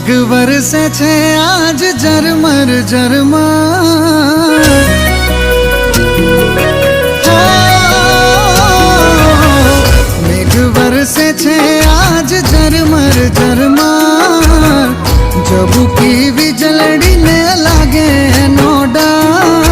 મેઘ વરસે છે આજ ઝરમર ઝરમર, મેઘ વરસે છે આજ ઝરમર ઝરમર, જબુકી વીજળીને લાગે નો ડર।